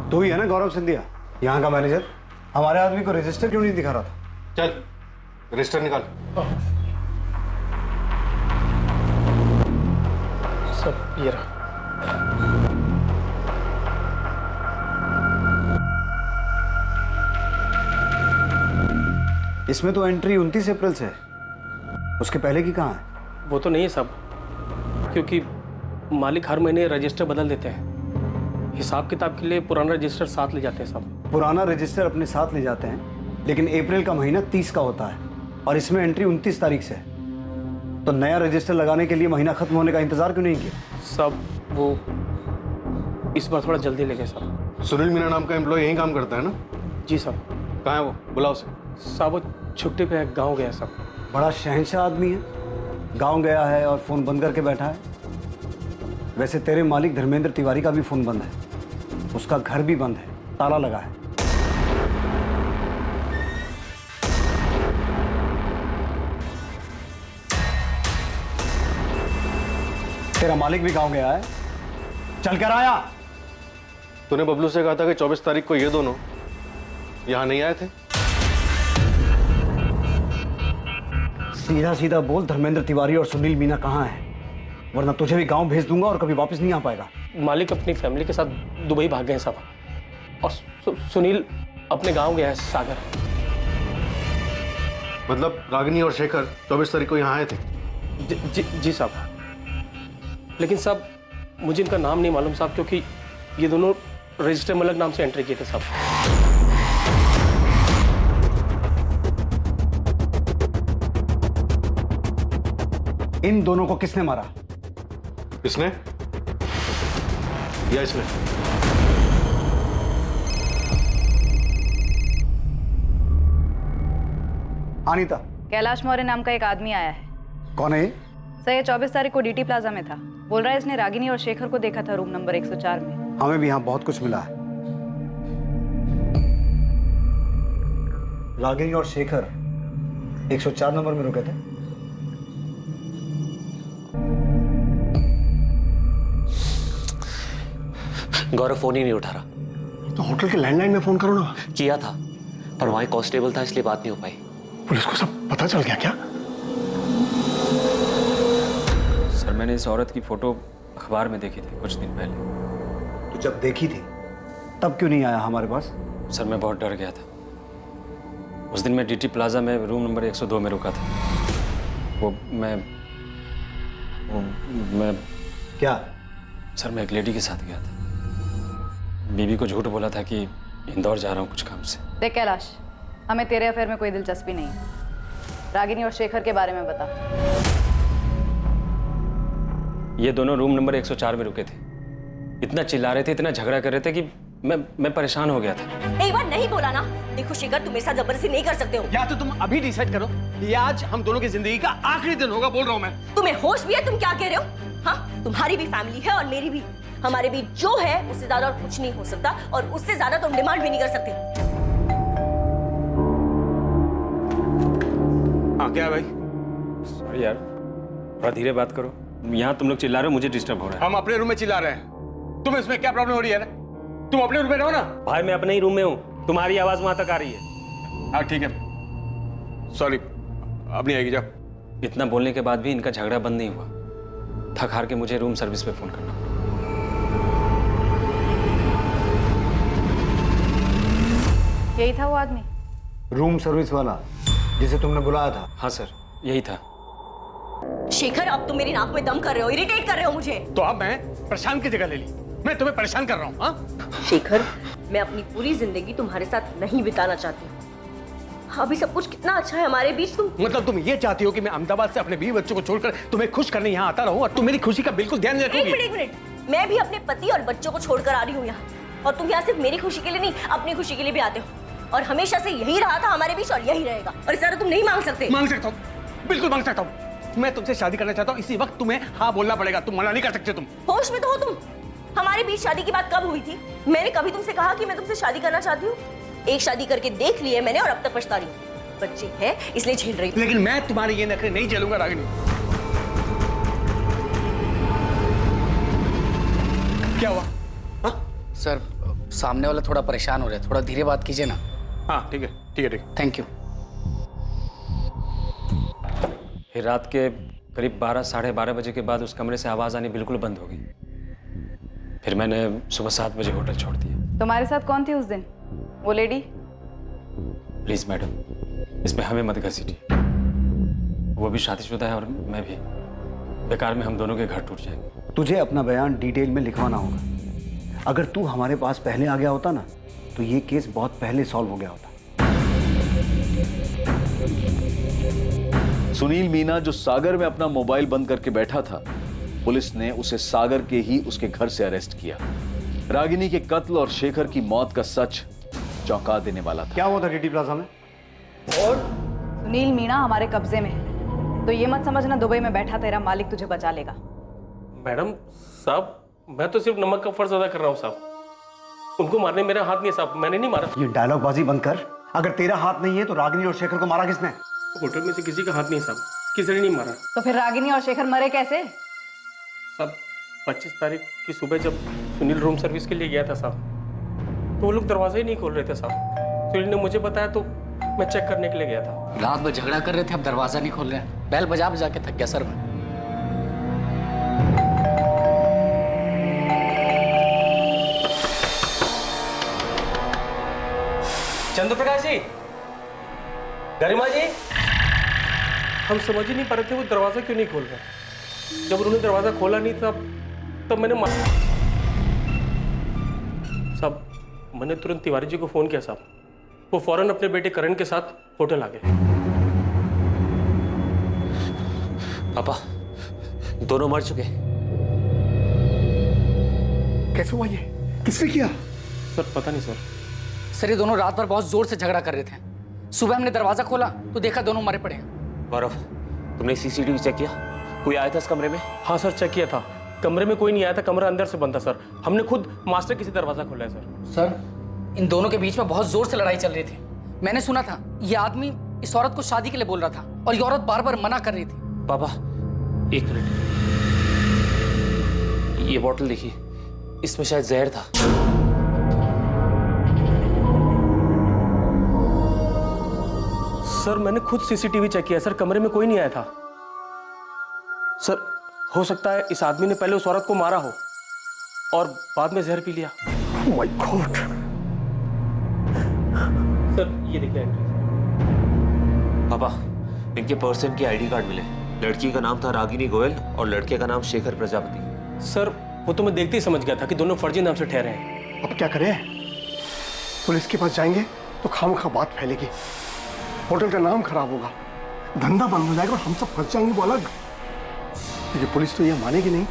G: तो ही है ना गौरव सिंधिया, यहाँ का मैनेजर? हमारे आदमी को रजिस्टर क्यों नहीं दिखा रहा था?
C: चल रजिस्टर निकाल।
R: सब ये रहा।
G: इसमें तो एंट्री 29 अप्रैल से है, उसके पहले की कहाँ है?
R: वो तो नहीं है सब, क्योंकि मालिक हर महीने रजिस्टर बदल देते हैं। हिसाब किताब के लिए पुराना रजिस्टर साथ ले जाते हैं सब।
G: पुराना रजिस्टर अपने साथ ले जाते हैं, लेकिन अप्रैल का महीना 30 का होता है और इसमें एंट्री 29 तारीख से है। तो नया रजिस्टर लगाने के लिए महीना खत्म होने का इंतजार क्यों नहीं किया?
R: सब वो इस बार थोड़ा जल्दी ले गए सब।
C: सुनील मीना नाम का एम्प्लॉय यहीं काम करता है ना?
R: जी सर।
C: कहाँ है वो? बुलाओ उसे।
R: साहब वो छुट्टी पे गांव गया सब।
G: बड़ा शहंशाह आदमी है, गांव गया है और फोन बंद करके बैठा है। वैसे तेरे मालिक धर्मेंद्र तिवारी का भी फोन बंद है, उसका घर भी बंद है, ताला लगा है। तेरा मालिक भी गांव गया है, चल कर आया।
C: तूने बबलू से कहा था कि 24 तारीख को ये दोनों यहां नहीं आए थे।
G: सीधा सीधा बोल, धर्मेंद्र तिवारी और सुनील मीना कहाँ हैं, वरना तुझे भी गांव भेज दूंगा और कभी वापस नहीं आ पाएगा।
R: मालिक अपनी फैमिली के साथ दुबई भाग गए हैं सब, और सुनील अपने गांव गया है सागर।
C: मतलब रागिनी और शेखर 24 तारीख को यहाँ आए थे?
R: जी साहब, लेकिन साहब मुझे इनका नाम नहीं मालूम साहब, क्योंकि ये दोनों रजिस्टर में अलग नाम से एंट्री किए थे साहब।
G: इन दोनों को किसने मारा?
C: इसने या इसने?
G: अनीता,
L: कैलाश मौर्य नाम का एक आदमी आया है।
G: कौन है?
L: सर ये 24 तारीख को डीटी प्लाजा में था। बोल रहा है इसने रागिनी और शेखर को देखा था रूम नंबर 104 में।
G: हमें भी यहाँ बहुत कुछ मिला है। रागिनी और शेखर 104 नंबर में रुके थे।
Q: गौरव फोन ही नहीं उठा रहा।
D: तो होटल के लैंडलाइन में फोन करो ना।
Q: किया था, पर वहां कांस्टेबल था इसलिए बात नहीं हो पाई।
D: पुलिस को सब पता चल गया क्या?
N: सर मैंने इस औरत की फोटो अखबार में देखी थी कुछ दिन पहले।
G: तो जब देखी थी तब क्यों नहीं आया हमारे पास?
N: सर मैं बहुत डर गया था। उस दिन मैं डीटी प्लाजा में रूम नंबर 102 में रुका था। वो मैं
G: क्या?
N: सर मैं एक लेडी के साथ गया था। बीबी को झूठ बोला था कि इंदौर जा रहा हूँ कुछ काम से।
L: देख कैलाश, हमें तेरे अफेयर में कोई दिलचस्पी नहीं है। रागिनी और शेखर के बारे में बता।
N: ये दोनों रूम नंबर 104 में रुके थे। इतना चिल्ला रहे थे, इतना झगड़ा कर रहे थे कि मैं परेशान हो गया था।
I: एक बार नहीं बोला ना। देखो शेखर, तुम मेरे साथ जबरदस्ती नहीं कर सकते हो।
R: या तो तुम अभी डिसाइड करो, ये आज हम दोनों की जिंदगी का आखिरी दिन होगा, बोल रहा हूँ मैं।
I: तुम्हें होश भी है? तुम क्या कह रहे हो? हाँ, तुम्हारी भी फैमिली है और मेरी भी। हमारे बीच जो है उससे ज्यादा और कुछ नहीं हो सकता, और उससे ज्यादा तुम डिमांड भी नहीं कर सकते।
O: हाँ क्या भाई?
N: सॉरी यार, थोड़ा धीरे बात करो। यहाँ तुम लोग चिल्ला रहे हो, मुझे डिस्टर्ब हो रहा है।
O: हम अपने रूम में चिल्ला रहे हैं, तुम्हें इसमें क्या प्रॉब्लम हो रही है? तुम अपने रूम में रहो ना।
R: भाई मैं अपने ही रूम में हूँ, तुम्हारी आवाज वहां तक आ रही है।
O: हाँ ठीक है, सॉरी, अब नहीं आएगी, जाओ।
N: इतना बोलने के बाद भी इनका झगड़ा बंद नहीं हुआ। थक हार के मुझे रूम सर्विस पे फोन करना पड़ा।
L: यही था वो आदमी?
G: रूम सर्विस वाला जिसे तुमने बुलाया था?
N: हाँ सर, यही था।
I: शेखर, अब तुम मेरी नाक में दम कर रहे हो, इरिटेट कर रहे हो मुझे।
O: तो अब मैं परेशान की जगह ले ली, मैं तुम्हें परेशान कर रहा हूँ। हाँ
I: शेखर, मैं अपनी पूरी जिंदगी तुम्हारे साथ नहीं बिताना चाहती। अभी सब कुछ कितना अच्छा है हमारे बीच। तुम
R: मतलब तुम ये चाहती हो कि मैं अहमदाबाद से अपने 20 बच्चों को छोड़कर तुम्हें खुश करने यहाँ आता रहूं और तुम मेरी खुशी का बिल्कुल ध्यान नहीं रखोगी?
I: एक मिनट, मैं भी अपने पति और बच्चों को छोड़कर आ रही हूँ यहाँ, और तुम यहाँ सिर्फ मेरी खुशी के लिए नहीं, अपनी खुशी के लिए भी आते हो। और हमेशा से यही रहा था हमारे बीच और यही रहेगा, और इस तरह तुम नहीं मांग सकते।
O: मांग सकता हूँ, बिल्कुल मांग सकता हूँ। मैं तुमसे शादी करना चाहता हूँ, इसी वक्त तुम्हें हाँ बोलना पड़ेगा, तुम मना नहीं कर सकते। तुम
I: होश में तो हो तुम? हमारे बीच शादी की बात कब हुई थी? मैंने कभी तुमसे कहा कि मैं तुमसे शादी करना चाहती हूँ? एक शादी करके देख ली है मैंने, और अब तक पछता रही हूँ। बच्चे हैं इसलिए झेल रही हूँ।
O: लेकिन मैं तुम्हारे ये नखरे नहीं झेलूंगा रागिनी। क्या हुआ?
M: सर सामने वाला थोड़ा परेशान हो रहा है, थोड़ा धीरे बात कीजिए ना।
O: हाँ ठीक है, ठीक है, ठीक।
M: Thank you.
N: फिर रात के करीब 12 साढ़े 12 बजे के बाद उस कमरे से आवाज़ आनी बिल्कुल बंद हो गई। फिर मैंने सुबह 7 बजे होटल छोड़ दिया।
L: तुम्हारे साथ कौन थी उस दिन? वो लेडी?
N: प्लीज मैडम, इसमें हमें मत घसीटिए। वो भी शादीशुदा है और मैं भी। बेकार में हम दोनों के घर टूट जाएंगे।
G: तुझे अपना बयान डिटेल में लिखवाना होगा। अगर तू हमारे पास पहले आ गया होता ना, तो ये केस बहुत पहले सॉल्व हो गया होता।
S: सुनील मीना जो सागर में अपना मोबाइल बंद करके बैठा था, पुलिस ने उसे सागर के ही उसके घर से अरेस्ट किया। रागिनी के कत्ल और शेखर की मौत का सच चौंका देने वाला था।
G: क्या हुआ था डीटी प्लाजा में?
R: और
L: सुनील मीणा हमारे कब्जे में है, तो ये मत समझना दुबई में बैठा तेरा मालिक तुझे बचा लेगा।
R: मैडम साहब, मैं तो सिर्फ नमक का फर्ज अदा कर रहा हूँ साहब। उनको मारने मेरा हाथ नहीं है साहब, मैंने नहीं मारा।
G: ये डायलॉग बाजी बंद कर। अगर तेरा हाथ नहीं है तो रागिनी और शेखर को मारा किसने?
R: होटल में से किसी का हाथ नहीं साहब, किसी ने नहीं मारा।
L: तो फिर रागिनी और शेखर मरे कैसे?
R: साहब 25 तारीख की सुबह जब सुनील रूम सर्विस के लिए गया था साहब, तो वो लोग दरवाजा ही नहीं खोल रहे थे साहब। सुनील ने मुझे बताया तो मैं चेक करने के लिए गया था।
B: रात भर झगड़ा कर रहे थे, अब दरवाजा नहीं खोल रहे हैं। बैल बजा बजा के थक गया सर मैं।
R: चंद्रप्रकाश जी, गरिमा जी, हम समझ ही नहीं पा रहे थे वो दरवाजा क्यों नहीं खोल रहे। जब उन्होंने दरवाजा खोला नहीं तब मैंने साहब, मैंने तुरंत तिवारी जी को फोन किया साहब। वो फौरन अपने बेटे करण के साथ होटल आ गए।
Q: पापा दोनों मर चुके।
D: कैसे हुआ ये? किसने किया?
R: सर पता नहीं सर।
B: सर ये दोनों रात भर बहुत जोर से झगड़ा कर रहे थे। सुबह हमने दरवाजा खोला तो देखा दोनों मरे पड़े हैं।
Q: गौरव, तुमने सीसीटीवी चेक किया? कोई आया था इस कमरे में?
R: हाँ सर, चेक किया था। कमरे में कोई नहीं आया था, कमरा अंदर से बंद था सर। हमने खुद मास्टर किसी दरवाजा खोला है सर।
B: सर इन दोनों के बीच में बहुत जोर से लड़ाई चल रही थी। मैंने सुना था ये आदमी इस औरत को शादी के लिए बोल रहा था और ये औरत बार बार मना कर रही थी।
Q: पापा एक मिनट, ये बोतल देखिए, इसमें शायद जहर था।
R: सर मैंने खुद सीसीटीवी चेक किया सर, कमरे में कोई नहीं आया था। सर हो सकता है इस आदमी ने पहले उस औरत को मारा हो और बाद में जहर पी लिया।
D: Oh my God!
R: सर ये देखिए एंट्री।
Q: पापा इनके पर्सन के आईडी कार्ड मिले। लड़की का नाम था रागिनी गोयल और लड़के का नाम शेखर प्रजापति।
R: सर वो तो मैं देखते ही समझ गया था कि दोनों फर्जी नाम से ठहरे हैं।
D: अब क्या करें? पुलिस के पास जाएंगे तो खामखा बात फैलेगी, होटल का नाम खराब होगा, धंधा बंद हो जाएगा और हम सब फंस जाएंगे वो अलग। क्योंकि पुलिस तो ये मानेगी नहीं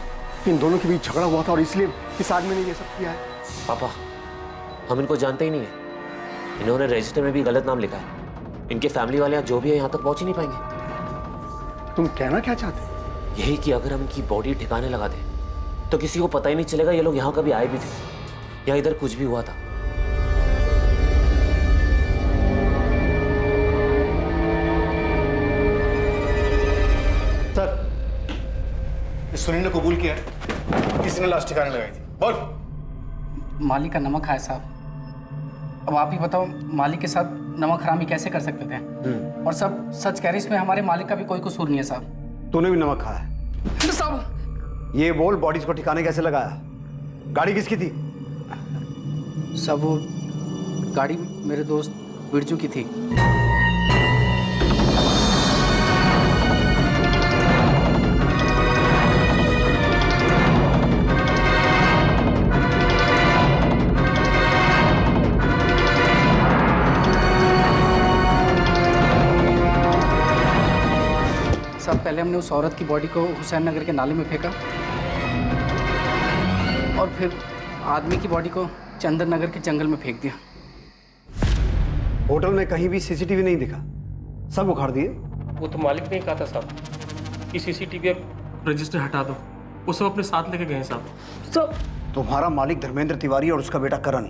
D: कि इन दोनों के बीच झगड़ा हुआ था और इसलिए इस आदमी ने ये सब किया है।
Q: पापा हम इनको जानते ही नहीं है। इन्होंने रजिस्टर में भी गलत नाम लिखा है। इनके फैमिली वाले यहाँ जो भी है यहाँ तक पहुंच ही नहीं पाएंगे।
D: तुम कहना क्या चाहते?
Q: यही कि अगर हम इनकी बॉडी ठिकाने लगा दें तो किसी को पता ही नहीं चलेगा ये लोग यहाँ कभी आए भी थे या इधर कुछ भी हुआ था।
C: सर सुनील ने कबूल किया है किसी ने लाश ठिकाने लगाई थी। बोल।
B: मालिक का नमक खाया साहब। अब आप ही बताओ मालिक के साथ नमक हरामी कैसे कर सकते थे? और सब सच कह रहे, इसमें हमारे मालिक का भी कोई कसूर नहीं है साहब।
G: तूने भी नमक खाया है
B: साहब?
G: ये बोल, बॉडीज को ठिकाने कैसे लगाया? गाड़ी किसकी थी?
B: सब वो गाड़ी मेरे दोस्त बिरजू की थी। सब पहले हमने उस औरत की बॉडी को हुसैन नगर के नाले में फेंका और फिर आदमी की बॉडी को चंदन नगर के जंगल में फेंक दिया।
G: होटल में कहीं भी सीसीटीवी नहीं दिखा, सब उखाड़ दिए।
R: वो तो मालिक ने कहा था साहब कि सीसीटीवी रजिस्टर हटा दो, वो सब अपने साथ लेके गए साहब।
G: तो तुम्हारा मालिक धर्मेंद्र तिवारी और उसका बेटा करण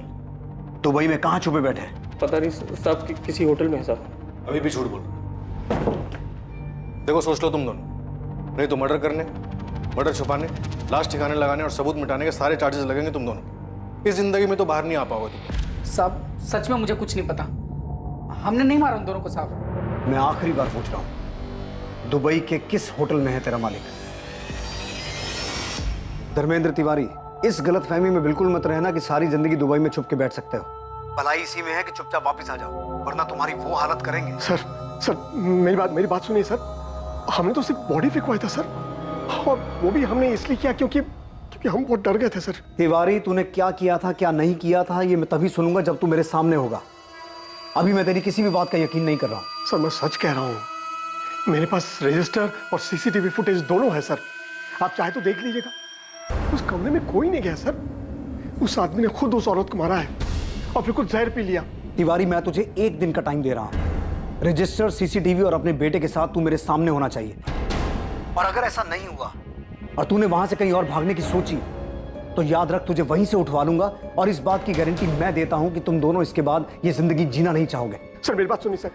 G: दुबई में कहाँ छुपे बैठे हैं?
R: पता नहीं साहब, किसी होटल में है साहब।
C: अभी भी झूठ बोल रहे। देखो सोच लो तुम दोनों, नहीं तो मर्डर करने, मर्डर छुपाने, लाश ठिकाने लगाने और सबूत मिटाने के सारे चार्जेस लगेंगे तुम दोनों। इस जिंदगी में तो बाहर नहीं आ पाओगे तुम।
B: साहब सच में मुझे कुछ नहीं पता, हमने नहीं मारा उन दोनों को साहब।
G: मैं आखिरी बार पूछ रहा हूं, दुबई के किस होटल में है तेरा मालिक? धर्मेंद्र तिवारी, इस गलतफहमी में बिल्कुल मत रहना कि सारी जिंदगी दुबई में छुप के बैठ सकते हो। भलाई इसी में है कि चुपचाप वापस आ जाओ, वरना तुम्हारी वो हालत करेंगे।
D: सर मेरी बात सुनिए सर। हमने तो सिर्फ बॉडी फेंकवाया था सर, और वो भी हमने इसलिए किया क्योंकि हम बहुत डर गए थे सर।
G: तिवारी, तूने क्या किया था क्या नहीं किया था ये मैं तभी सुनूंगा जब तू मेरे सामने होगा। अभी मैं तेरी किसी भी बात का यकीन नहीं कर रहा हूं।
D: सर मैं सच कह रहा हूं, मेरे पास रजिस्टर और सीसीटीवी फुटेज दोनों है सर, आप चाहे तो देख लीजिएगा। उस कमरे में कोई नहीं गया सर, उस आदमी ने खुद उस औरत को मारा है और फिर कुछ जहर पी लिया।
G: तिवारी, मैं तुझे एक दिन का टाइम दे रहा हूं, रजिस्टर, सीसीटीवी और अपने बेटे के साथ तू मेरे सामने होना चाहिए। और अगर ऐसा नहीं हुआ और तूने वहां से कहीं और भागने की सोची तो याद रख, तुझे वहीं से उठवा लूंगा। और इस बात की गारंटी मैं देता हूं कि तुम दोनों इसके बाद ये जिंदगी जीना नहीं चाहोगे।
D: सर मेरी बात सुनिए सर।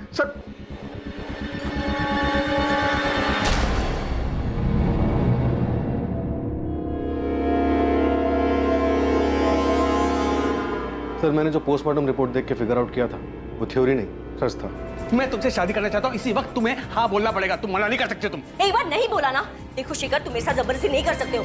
C: सर मैंने जो पोस्टमार्टम रिपोर्ट देख के फिगर आउट किया था वो थ्योरी नहीं, सच था।
B: मैं तुमसे शादी करना चाहता हूँ, इसी वक्त तुम्हें हाँ बोलना पड़ेगा, तुम मना नहीं कर सकते। तुम
I: एक बार नहीं बोला ना। देखो शेखर, तुम मेरे साथ जबरदस्ती नहीं कर सकते हो।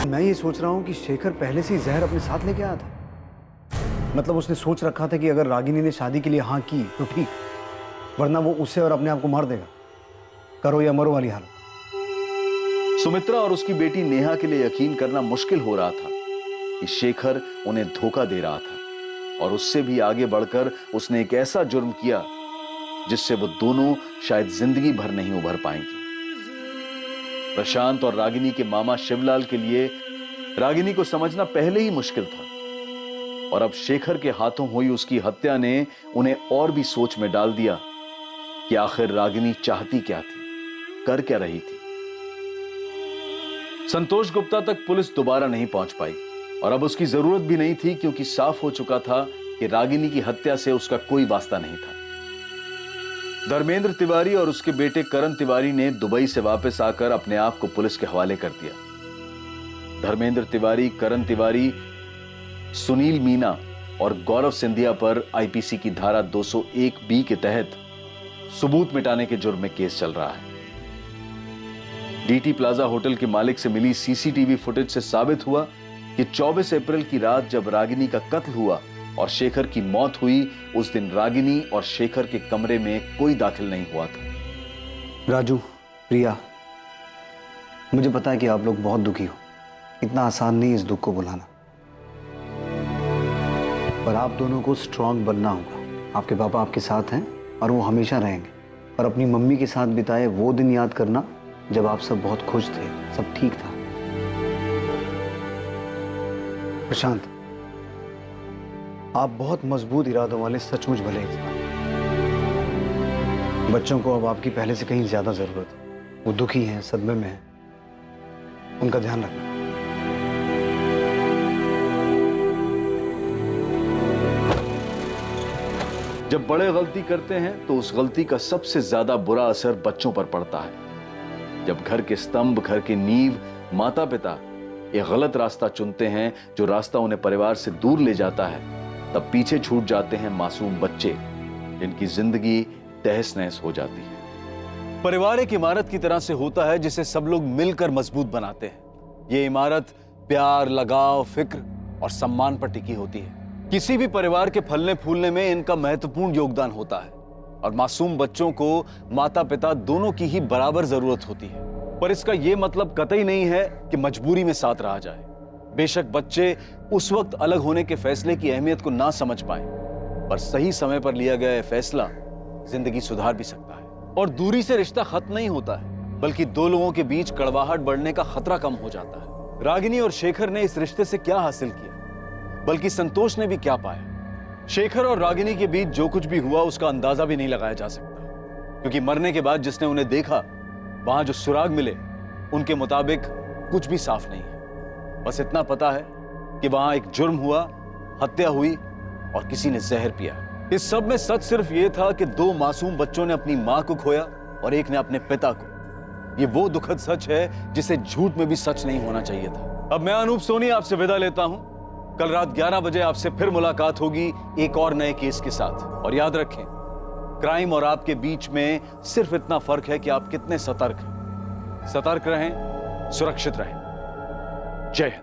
G: मैं ये सोच रहा हूँ कि शेखर पहले से ही जहर अपने साथ लेके आया था। मतलब उसने सोच रखा था कि अगर रागिनी ने शादी के लिए हाँ की तो ठीक, वरना वो उसे और अपने आप को मार देगा। करो या मरो वाली हालत।
S: सुमित्रा और उसकी बेटी नेहा के लिए यकीन करना मुश्किल हो रहा था कि शेखर उन्हें धोखा दे रहा था, और उससे भी आगे बढ़कर उसने एक ऐसा जुर्म किया जिससे वो दोनों शायद जिंदगी भर नहीं उभर पाएंगे। प्रशांत और रागिनी के मामा शिवलाल के लिए रागिनी को समझना पहले ही मुश्किल था, और अब शेखर के हाथों हुई उसकी हत्या ने उन्हें और भी सोच में डाल दिया कि आखिर रागिनी चाहती क्या थी, कर क्या रही थी। संतोष गुप्ता तक पुलिस दोबारा नहीं पहुंच पाई, और अब उसकी जरूरत भी नहीं थी, क्योंकि साफ हो चुका था कि रागिनी की हत्या से उसका कोई वास्ता नहीं था। धर्मेंद्र तिवारी और उसके बेटे करण तिवारी ने दुबई से वापस आकर अपने आप को पुलिस के हवाले कर दिया। धर्मेंद्र तिवारी, करण तिवारी, सुनील मीना और गौरव सिंधिया पर आईपीसी की धारा 201B के तहत सबूत मिटाने के जुर्म में केस चल रहा है। डीटी प्लाजा होटल के मालिक से मिली सीसीटीवी फुटेज से साबित हुआ कि 24 अप्रैल की रात जब रागिनी का कत्ल हुआ और शेखर की मौत हुई, उस दिन रागिनी और शेखर के कमरे में कोई दाखिल नहीं हुआ था।
G: राजू, प्रिया, मुझे पता है कि आप लोग बहुत दुखी हो। इतना आसान नहीं इस दुख को बुलाना, पर आप दोनों को स्ट्रांग बनना होगा। आपके पापा आपके साथ हैं और वो हमेशा रहेंगे। और अपनी मम्मी के साथ बिताए वो दिन याद करना जब आप सब बहुत खुश थे, सब ठीक था। प्रशांत, आप बहुत मजबूत इरादों वाले सचमुच भले इंसान। बच्चों को अब आपकी पहले से कहीं ज्यादा जरूरत है। वो दुखी हैं, सदमे में हैं, उनका ध्यान रखना।
S: जब बड़े गलती करते हैं तो उस गलती का सबसे ज्यादा बुरा असर बच्चों पर पड़ता है। जब घर के स्तंभ, घर के नींव, माता पिता एक गलत रास्ता चुनते हैं, जो रास्ता उन्हें परिवार से दूर ले जाता है, तब पीछे छूट जाते हैं मासूम बच्चे, जिनकी जिंदगी तहस नहस हो जाती है। परिवार एक इमारत की तरह से होता है जिसे सब लोग मिलकर मजबूत बनाते हैं। ये इमारत प्यार, लगाव, फिक्र और सम्मान पर टिकी होती है। किसी भी परिवार के फलने फूलने में इनका महत्वपूर्ण योगदान होता है, और मासूम बच्चों को माता पिता दोनों की ही बराबर जरूरत होती है। पर इसका यह मतलब कतई नहीं है कि मजबूरी में साथ रहा जाए। बेशक बच्चे उस वक्त अलग होने के फैसले की अहमियत को ना समझ पाए, पर सही समय पर लिया गया यह फैसला जिंदगी सुधार भी सकता है। और दूरी से रिश्ता खत्म नहीं होता है, बल्कि दो लोगों के बीच कड़वाहट बढ़ने का खतरा कम हो जाता है। रागिनी और शेखर ने इस रिश्ते से क्या हासिल किया, बल्कि संतोष ने भी क्या पाया। शेखर और रागिनी के बीच जो कुछ भी हुआ उसका अंदाजा भी नहीं लगाया जा सकता, क्योंकि मरने के बाद जिसने उन्हें देखा, वहां जो सुराग मिले उनके मुताबिक कुछ भी साफ नहीं है। बस इतना पता है कि वहां एक जुर्म हुआ, हत्या हुई और किसी ने जहर पिया। इस सब में सच सिर्फ यह था कि दो मासूम बच्चों ने अपनी मां को खोया और एक ने अपने पिता को। ये वो दुखद सच है जिसे झूठ में भी सच नहीं होना चाहिए था। अब मैं अनूप सोनी आपसे विदा लेता हूं। कल रात 11 बजे आपसे फिर मुलाकात होगी एक और नए केस के साथ। और याद रखें, क्राइम और आपके बीच में सिर्फ इतना फर्क है कि आप कितने सतर्क हैं। सतर्क रहें, सुरक्षित रहें। जय हिंद।